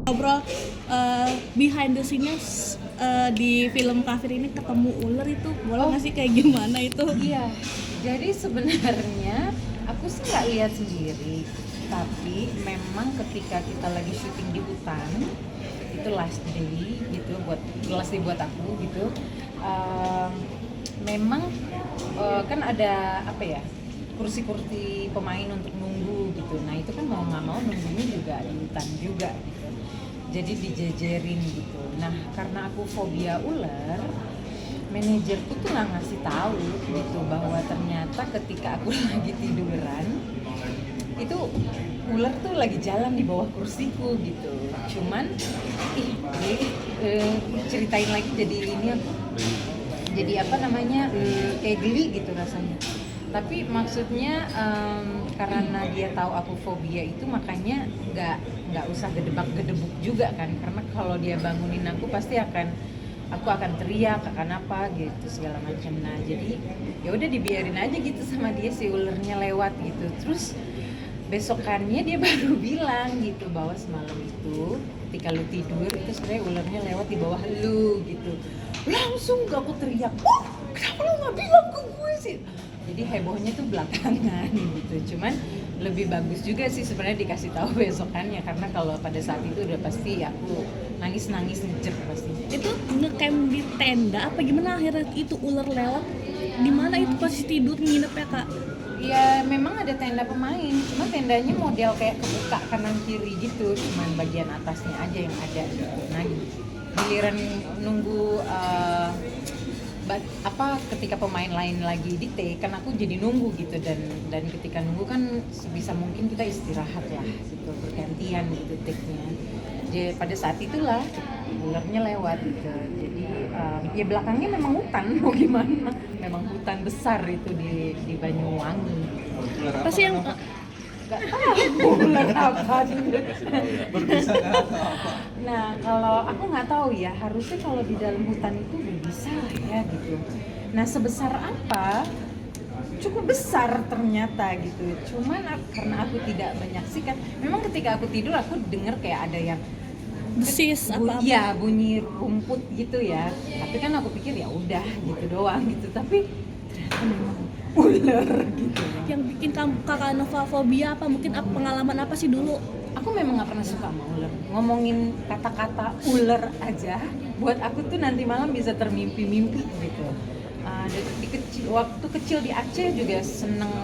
ngobrol behind the scene-nya di film kafir ini ketemu ular itu boleh nggak sih kayak gimana itu? Iya, jadi sebenarnya aku sih nggak lihat sendiri, tapi memang ketika kita lagi syuting di hutan itu last day gitu buat aku gitu. Memang kan ada apa ya, kursi-kursi pemain untuk nunggu gitu. Nah itu kan mau nggak mau nunggunya juga di hutan juga gitu. Jadi dijejerin gitu. Nah karena aku fobia ular, manajerku tuh nggak ngasih tahu gitu bahwa ternyata ketika aku lagi tiduran itu ular tuh lagi jalan di bawah kursiku gitu. Cuman ceritain lagi jadi ini aku jadi apa namanya kayak geli gitu rasanya. Tapi maksudnya karena dia tahu aku fobia itu makanya nggak usah gedebak-gedebuk juga kan, karena kalau dia bangunin aku pasti aku akan teriak, akan apa gitu segala macam. Nah jadi ya udah dibiarin aja gitu sama dia, si ulernya lewat gitu. Terus besokannya dia baru bilang gitu bahwa semalam itu ketika lu tidur itu sebenarnya ulernya lewat di bawah lu gitu. Langsung aku teriak, kenapa lu nggak bilang ke gue sih? Jadi hebohnya tuh belakangan gitu. Cuman lebih bagus juga sih sebenarnya dikasih tahu besokannya, karena kalau pada saat itu udah pasti aku nangis ngejer pasti. Itu ngecamp di tenda apa gimana akhirnya itu ular lewat? Di mana itu posisi tidur nginep ya kak? Ya memang ada tenda pemain, cuma tendanya model kayak kebuka kanan kiri gitu, cuman bagian atasnya aja yang ada gitu. Nah giliran nunggu ketika pemain lain lagi di take kan aku jadi nunggu gitu, dan ketika nunggu kan sebisa mungkin kita istirahat lah gitu, bergantian gitu take-nya. Jadi pada saat itulah ularnya lewat gitu. Jadi ya belakangnya memang hutan, mau gimana, memang hutan besar itu di Banyuwangi. Pasti yang Gak tahu ular apa. Nah kalau aku nggak tahu ya, harusnya kalau di dalam hutan itu bisa lah ya gitu. Nah sebesar apa? Cukup besar ternyata gitu. Cuman karena aku tidak menyaksikan, memang ketika aku tidur aku dengar kayak ada yang desis apa-apa. Iya, bunyi rumput gitu ya. Tapi kan aku pikir ya udah gitu doang gitu. Tapi ternyata memang ular gitu. Yang bikin kakak Nova fobia apa? Mungkin pengalaman apa sih dulu? Aku memang nggak pernah suka sama ular. Ngomongin kata-kata ular aja, buat aku tuh nanti malam bisa termimpi-mimpi gitu. Waktu kecil di Aceh juga seneng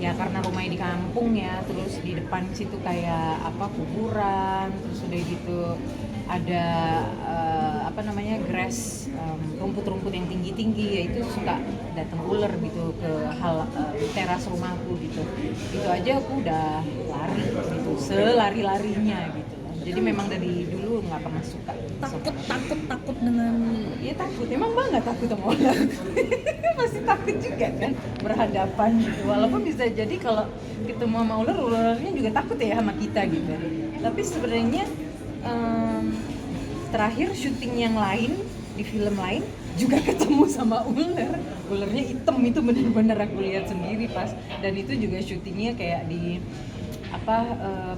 ya, karena rumahnya di kampung ya, terus di depan situ kayak kuburan, terus udah gitu ada grass, rumput-rumput yang tinggi-tinggi ya, itu suka datang ular gitu ke teras rumahku gitu. Itu aja aku udah lari gitu, selari-larinya gitu. Jadi memang dari dulu nggak pernah suka. Takut dengan Iya takut, emang banget takut sama ular. Masih takut juga kan berhadapan gitu. Walaupun bisa jadi kalau ketemu sama ularnya juga takut ya sama kita gitu. Tapi sebenarnya terakhir syuting yang lain di film lain juga ketemu sama ularnya hitam, itu benar-benar aku lihat sendiri pas, dan itu juga syutingnya kayak di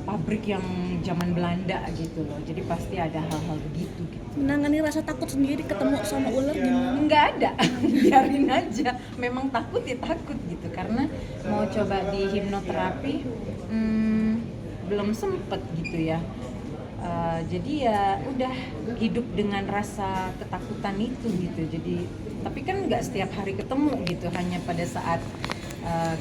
pabrik yang zaman Belanda gitu loh, jadi pasti ada hal-hal begitu gitu. menangani rasa takut sendiri ketemu sama ular gimana? Nggak ada, biarin aja, memang takut ya takut gitu, karena mau coba di hipnoterapi belum sempet gitu ya. Jadi ya udah hidup dengan rasa ketakutan itu gitu. Jadi tapi kan nggak setiap hari ketemu gitu, hanya pada saat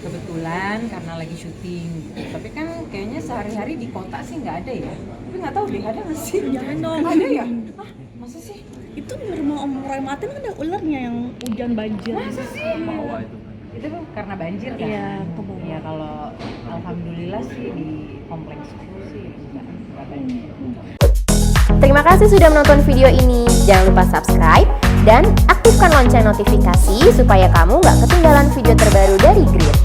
kebetulan karena lagi syuting gitu. Tapi kan kayaknya sehari-hari di kota sih nggak ada ya. Tapi nggak tahu deh, ada nggak sih? Jangan dong. Ada ya? Masa sih? Itu di rumah Om Roy Martin kan ada ularnya yang hujan banjir. Masa sih? Bawah itu. Itu karena banjir kan? Iya, ke bawah. Ya kalau alhamdulillah sih di kompleksku sih nggak banjir. Terima kasih sudah menonton video ini. Jangan lupa subscribe dan aktifkan lonceng notifikasi supaya kamu nggak ketinggalan video terbaru dari Grid.